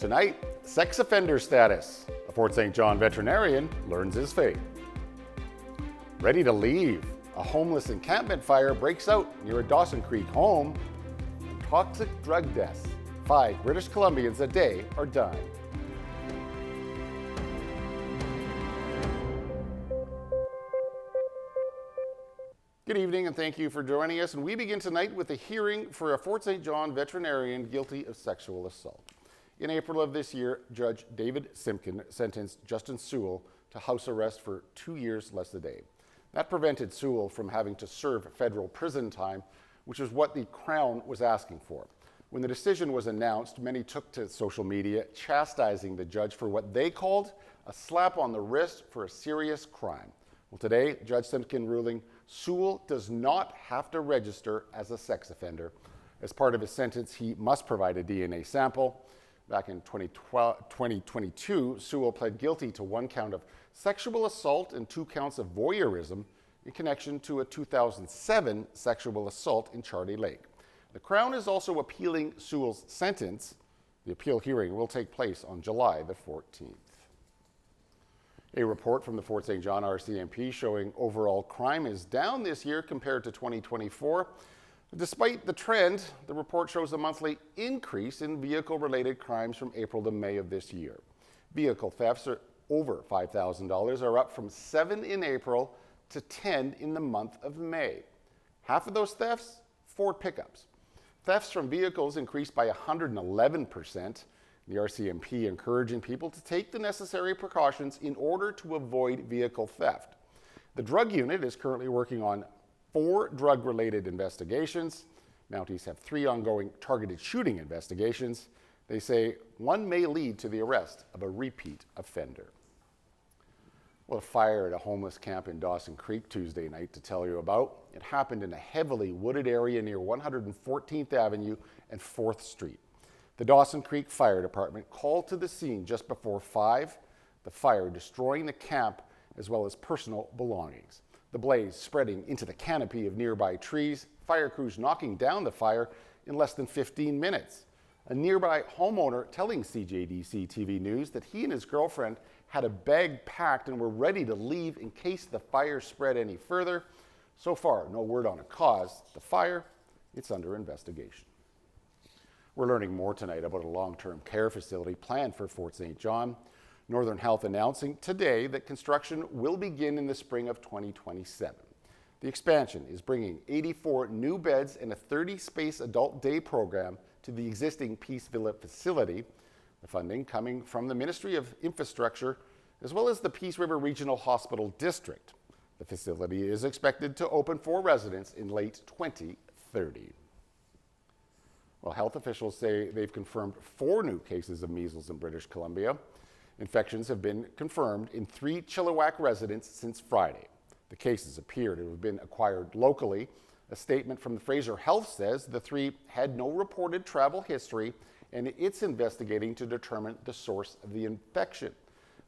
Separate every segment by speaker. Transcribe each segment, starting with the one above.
Speaker 1: Tonight, sex offender status. A Fort St. John veterinarian learns his fate. Ready to leave. A homeless encampment fire breaks out near a Dawson Creek home. And toxic drug deaths. 5 British Columbians a day are dying. Good evening and thank you for joining us. And we begin tonight with a hearing for a Fort St. John veterinarian guilty of sexual assault. In April of this year, Judge David Simpkin sentenced Justin Sewell to house arrest for 2 years less a day. That prevented Sewell from having to serve federal prison time, which is what the Crown was asking for. When the decision was announced, many took to social media chastising the judge for what they called a slap on the wrist for a serious crime. Well, today, Judge Simpkin ruling Sewell does not have to register as a sex offender. As part of his sentence, he must provide a DNA sample. Back in 2022, Sewell pled guilty to 1 count of sexual assault and 2 counts of voyeurism in connection to a 2007 sexual assault in Charlie Lake. The Crown is also appealing Sewell's sentence. The appeal hearing will take place on July the 14th. A report from the Fort St. John RCMP showing overall crime is down this year compared to 2024. Despite the trend, the report shows a monthly increase in vehicle-related crimes from April to May of this year. Vehicle thefts are over $5,000 are up from 7 in April to 10 in the month of May. Half of those thefts, Ford pickups. Thefts from vehicles increased by 111%. The RCMP encouraging people to take the necessary precautions in order to avoid vehicle theft. The drug unit is currently working on 4 drug-related investigations. Mounties have 3 ongoing targeted shooting investigations. They say 1 may lead to the arrest of a repeat offender. Well, a fire at a homeless camp in Dawson Creek Tuesday night to tell you about. It happened in a heavily wooded area near 114th Avenue and 4th Street. The Dawson Creek Fire Department called to the scene just before 5, the fire destroying the camp as well as personal belongings. The blaze spreading into the canopy of nearby trees, fire crews knocking down the fire in less than 15 minutes. A nearby homeowner telling CJDC-TV News that he and his girlfriend had a bag packed and were ready to leave in case the fire spread any further. So far, no word on a cause. The fire, it's under investigation. We're learning more tonight about a long-term care facility planned for Fort St. John. Northern Health announcing today that construction will begin in the spring of 2027. The expansion is bringing 84 new beds and a 30-space adult day program to the existing Peace Villa facility. The funding coming from the Ministry of Infrastructure as well as the Peace River Regional Hospital District. The facility is expected to open for residents in late 2030. Well, health officials say they've confirmed 4 new cases of measles in British Columbia. Infections have been confirmed in 3 Chilliwack residents since Friday. The cases appear to have been acquired locally. A statement from the Fraser Health says the 3 had no reported travel history and it's investigating to determine the source of the infection.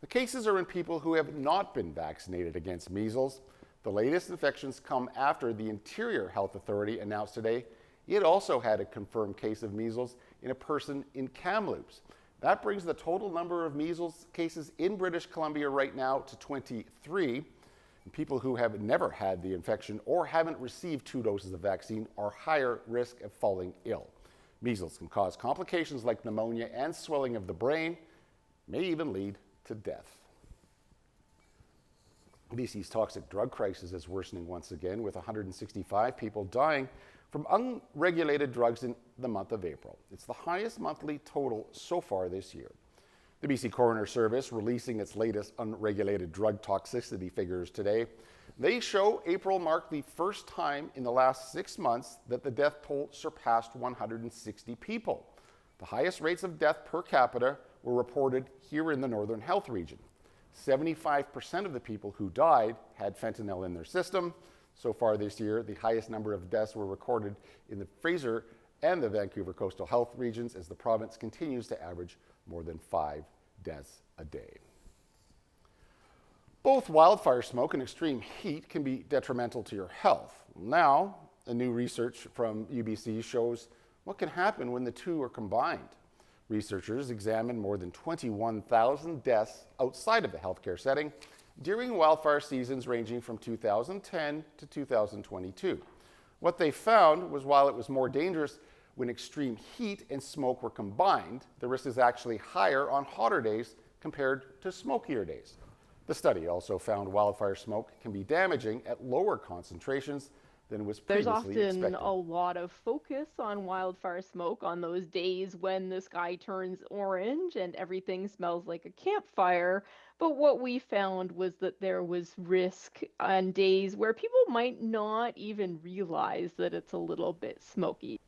Speaker 1: The cases are in people who have not been vaccinated against measles. The latest infections come after the Interior Health Authority announced today it also had a confirmed case of measles in a person in Kamloops. That brings the total number of measles cases in British Columbia right now to 23. And people who have never had the infection or haven't received 2 doses of vaccine are higher risk of falling ill. Measles can cause complications like pneumonia and swelling of the brain, may even lead to death. BC's toxic drug crisis is worsening once again, with 165 people dying from unregulated drugs in the month of April. It's the highest monthly total so far this year. The BC Coroner Service releasing its latest unregulated drug toxicity figures today. They show April marked the first time in the last 6 months that the death toll surpassed 160 people. The highest rates of death per capita were reported here in the Northern Health region. 75% of the people who died had fentanyl in their system. So far this year, the highest number of deaths were recorded in the Fraser and the Vancouver Coastal Health regions as the province continues to average more than 5 deaths a day. Both wildfire smoke and extreme heat can be detrimental to your health. Now, a new research from UBC shows what can happen when the 2 are combined. Researchers examined more than 21,000 deaths outside of the healthcare setting during wildfire seasons ranging from 2010 to 2022. What they found was while it was more dangerous when extreme heat and smoke were combined, the risk is actually higher on hotter days compared to smokier days. The study also found wildfire smoke can be damaging at lower concentrations than was previously expected.
Speaker 2: There's often a lot of focus on wildfire smoke on those days when the sky turns orange and everything smells like a campfire. But what we found was that there was risk on days where people might not even realize that it's a little bit smoky.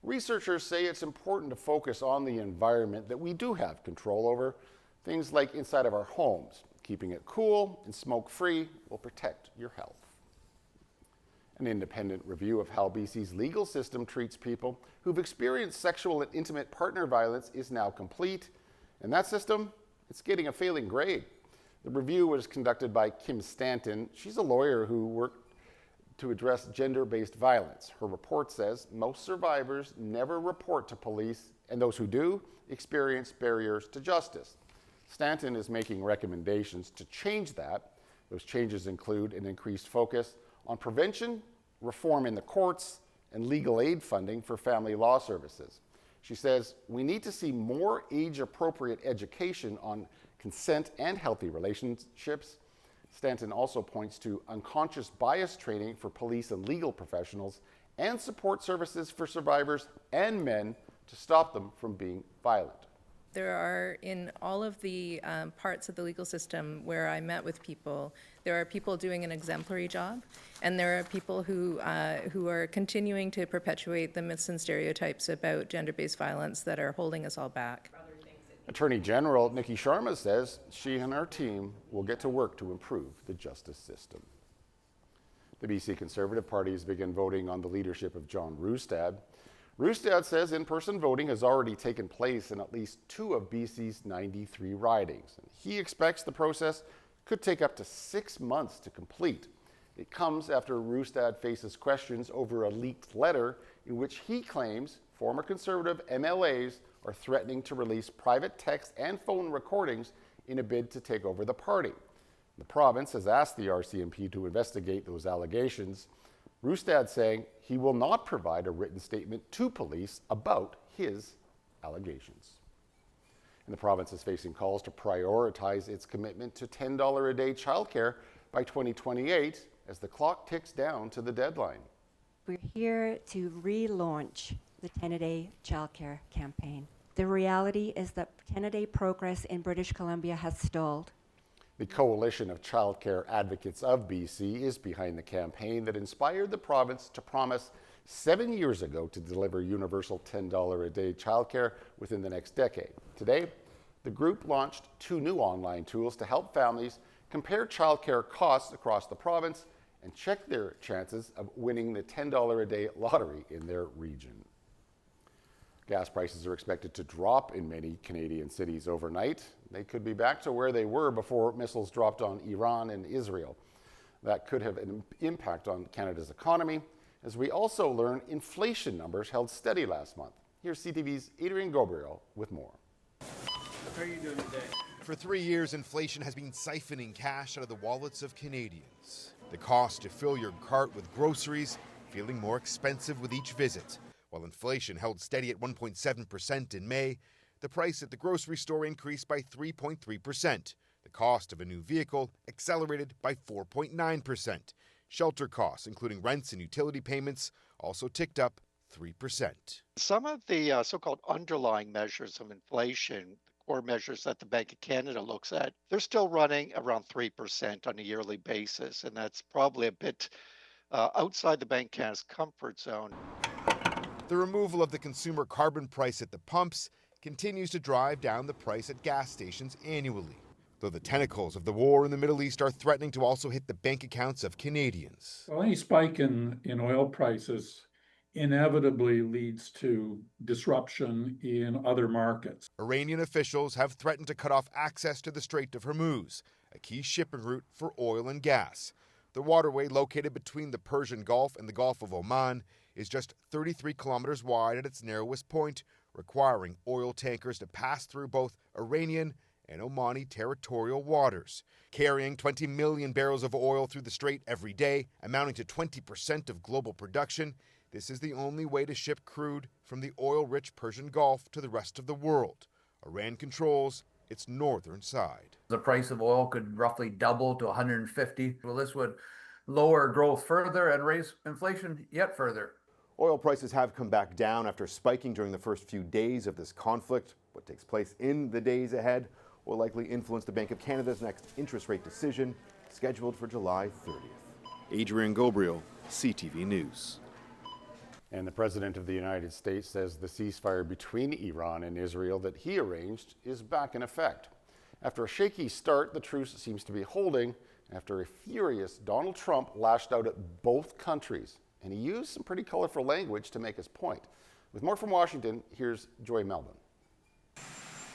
Speaker 1: Researchers say it's important to focus on the environment that we do have control over, things like inside of our homes. Keeping it cool and smoke-free will protect your health. An independent review of how BC's legal system treats people who've experienced sexual and intimate partner violence is now complete, and that system, it's getting a failing grade. The review was conducted by Kim Stanton. She's a lawyer who worked to address gender-based violence. Her report says most survivors never report to police, and those who do experience barriers to justice. Stanton is making recommendations to change that. Those changes include an increased focus on prevention, reform in the courts, and legal aid funding for family law services. She says we need to see more age-appropriate education on consent and healthy relationships. Stanton also points to unconscious bias training for police and legal professionals and support services for survivors and men to stop them from being violent.
Speaker 3: There are, in all of the parts of the legal system where I met with people, there are people doing an exemplary job, and there are people who are continuing to perpetuate the myths and stereotypes about gender-based violence that are holding us all back.
Speaker 1: Attorney General Nikki Sharma says she and her team will get to work to improve the justice system. The BC Conservative Party has begun voting on the leadership of John Rustad. Rustad says in-person voting has already taken place in at least 2 of BC's 93 ridings. And he expects the process could take up to 6 months to complete. It comes after Rustad faces questions over a leaked letter in which he claims former Conservative MLAs are threatening to release private text and phone recordings in a bid to take over the party. The province has asked the RCMP to investigate those allegations. Rustad saying he will not provide a written statement to police about his allegations. And the province is facing calls to prioritize its commitment to $10 a day childcare by 2028 as the clock ticks down to the deadline.
Speaker 4: We're here to relaunch the 10-a-day childcare campaign. The reality is that 10-a-day progress in British Columbia has stalled.
Speaker 1: The Coalition of Childcare Advocates of BC is behind the campaign that inspired the province to promise 7 years ago to deliver universal $10 a day childcare within the next decade. Today, the group launched 2 new online tools to help families compare childcare costs across the province and check their chances of winning the $10 a day lottery in their region. Gas prices are expected to drop in many Canadian cities overnight. They could be back to where they were before missiles dropped on Iran and Israel. That could have an impact on Canada's economy, as we also learn inflation numbers held steady last month. Here's CTV's Adrian Gabriel with more.
Speaker 5: How are you doing today?
Speaker 6: For 3 years, inflation has been siphoning cash out of the wallets of Canadians. The cost to fill your cart with groceries feeling more expensive with each visit. While inflation held steady at 1.7% in May, the price at the grocery store increased by 3.3%. The cost of a new vehicle accelerated by 4.9%. Shelter costs, including rents and utility payments, also ticked up 3%.
Speaker 5: Some of the so-called underlying measures of inflation, core measures that the Bank of Canada looks at, they're still running around 3% on a yearly basis, and that's probably a bit outside the Bank of Canada's comfort zone.
Speaker 6: The removal of the consumer carbon price at the pumps continues to drive down the price at gas stations annually, though the tentacles of the war in the Middle East are threatening to also hit the bank accounts of Canadians.
Speaker 7: Well, any spike in oil prices inevitably leads to disruption in other markets.
Speaker 6: Iranian officials have threatened to cut off access to the Strait of Hormuz, a key shipping route for oil and gas. The waterway, located between the Persian Gulf and the Gulf of Oman, is just 33 kilometers wide at its narrowest point, requiring oil tankers to pass through both Iranian and Omani territorial waters. Carrying 20 million barrels of oil through the strait every day, amounting to 20% of global production, this is the only way to ship crude from the oil-rich Persian Gulf to the rest of the world. Iran controls its northern side.
Speaker 8: The price of oil could roughly double to 150. Well, this would lower growth further and raise inflation yet further.
Speaker 9: Oil prices have come back down after spiking during the first few days of this conflict. What takes place in the days ahead will likely influence the Bank of Canada's next interest rate decision, scheduled for July 30th. Adrian Gabriel, CTV News.
Speaker 1: And the President of the United States says the ceasefire between Iran and Israel that he arranged is back in effect. After a shaky start, the truce seems to be holding after a furious Donald Trump lashed out at both countries. And he used some pretty colorful language to make his point. With more from Washington, here's Joy Melvin.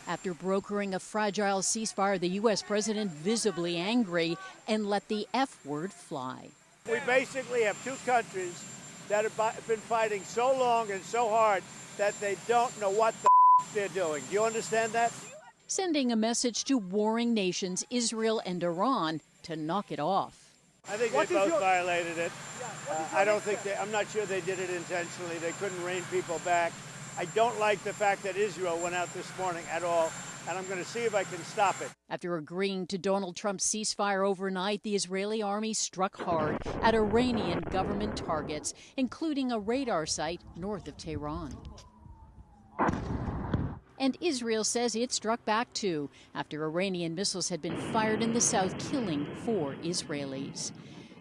Speaker 10: After brokering a fragile ceasefire, the U.S. president visibly angry and let the F word fly.
Speaker 11: We basically have two countries that have been fighting so long and so hard that they don't know what the they're doing. Do you understand that?
Speaker 10: Sending a message to warring nations, Israel and Iran, to knock it off.
Speaker 11: I think they both violated it. I don't think I'm not sure they did it intentionally. They couldn't rein people back. I don't like the fact that Israel went out this morning at all, and I'm going to see if I can stop it.
Speaker 10: After agreeing to Donald Trump's ceasefire overnight, the Israeli army struck hard at Iranian government targets, including a radar site north of Tehran. And Israel says it struck back too, after Iranian missiles had been fired in the south, killing 4 Israelis.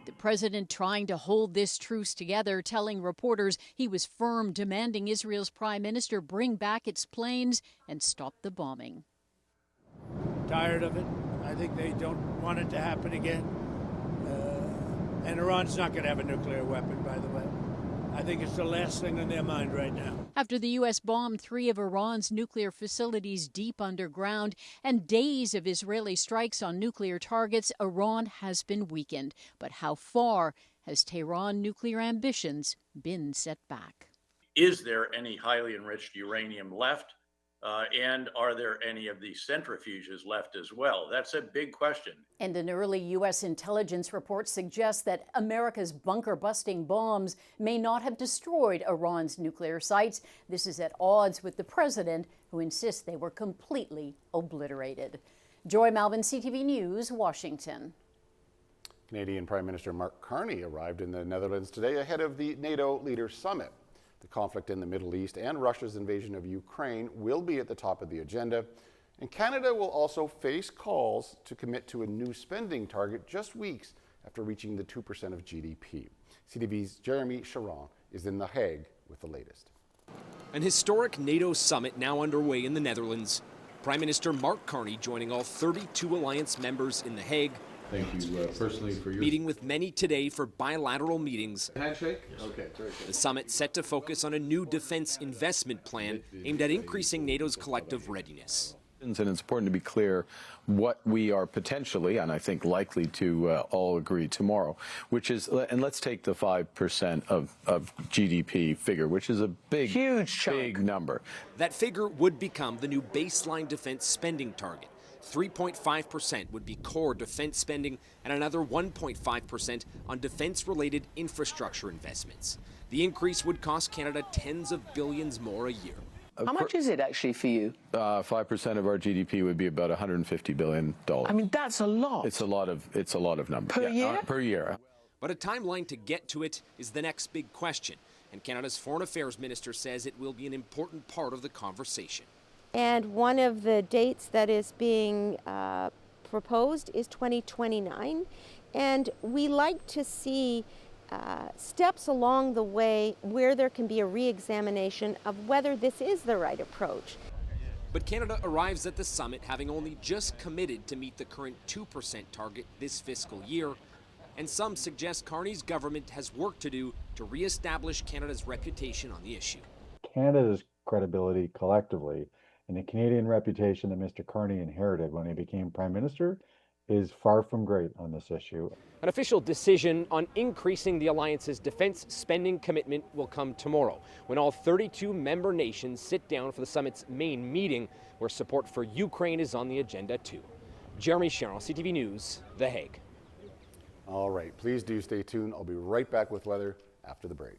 Speaker 10: The president trying to hold this truce together, telling reporters he was firm, demanding Israel's prime minister bring back its planes and stop the bombing.
Speaker 11: Tired of it. I think they don't want it to happen again. And Iran's not going to have a nuclear weapon, by the way. I think it's the last thing on their mind right now.
Speaker 10: After the U.S. bombed 3 of Iran's nuclear facilities deep underground and days of Israeli strikes on nuclear targets, Iran has been weakened. But how far has Tehran nuclear ambitions been set back?
Speaker 12: Is there any highly enriched uranium left? And are there any of these centrifuges left as well? That's a big question.
Speaker 10: And an early U.S. intelligence report suggests that America's bunker-busting bombs may not have destroyed Iran's nuclear sites. This is at odds with the president, who insists they were completely obliterated. Joy Malvin, CTV News, Washington.
Speaker 1: Canadian Prime Minister Mark Carney arrived in the Netherlands today ahead of the NATO Leaders Summit. The conflict in the Middle East and Russia's invasion of Ukraine will be at the top of the agenda, and Canada will also face calls to commit to a new spending target just weeks after reaching the 2% of GDP. CTV's Jeremy Sharon is in The Hague with the latest.
Speaker 13: An historic NATO summit now underway in the Netherlands. Prime Minister Mark Carney joining all 32 alliance members in The Hague.
Speaker 14: Thank you personally for your
Speaker 13: meeting with many today for bilateral meetings.
Speaker 14: handshake. Okay, very good.
Speaker 13: The summit set to focus on a new defense investment plan aimed at increasing NATO's collective readiness.
Speaker 15: And it's important to be clear what we are potentially, and I think likely to all agree tomorrow, which is, and let's take the 5% of GDP figure, which is a big, huge, big number.
Speaker 13: That figure would become the new baseline defense spending target. 3.5% would be core defense spending and another 1.5% on defense-related infrastructure investments. The increase would cost Canada tens of billions more a year.
Speaker 16: How much is it actually for you?
Speaker 15: 5% of our GDP would be about $150 billion.
Speaker 16: I mean, that's a lot.
Speaker 15: It's a lot of numbers.
Speaker 16: Per year?
Speaker 15: Per year.
Speaker 13: But a timeline to get to it is the next big question, and Canada's Foreign Affairs Minister says it will be an important part of the conversation.
Speaker 17: And one of the dates that is being proposed is 2029. And we like to see steps along the way where there can be a re-examination of whether this is the right approach.
Speaker 13: But Canada arrives at the summit having only just committed to meet the current 2% target this fiscal year. And some suggest Carney's government has work to do to re-establish Canada's reputation on the issue.
Speaker 18: Canada's credibility collectively and the Canadian reputation that Mr. Carney inherited when he became Prime Minister is far from great on this issue.
Speaker 13: An official decision on increasing the alliance's defense spending commitment will come tomorrow, when all 32 member nations sit down for the summit's main meeting, where support for Ukraine is on the agenda too. Jeremy Sharon, CTV News, The Hague.
Speaker 1: All right, please do stay tuned. I'll be right back with weather after the break.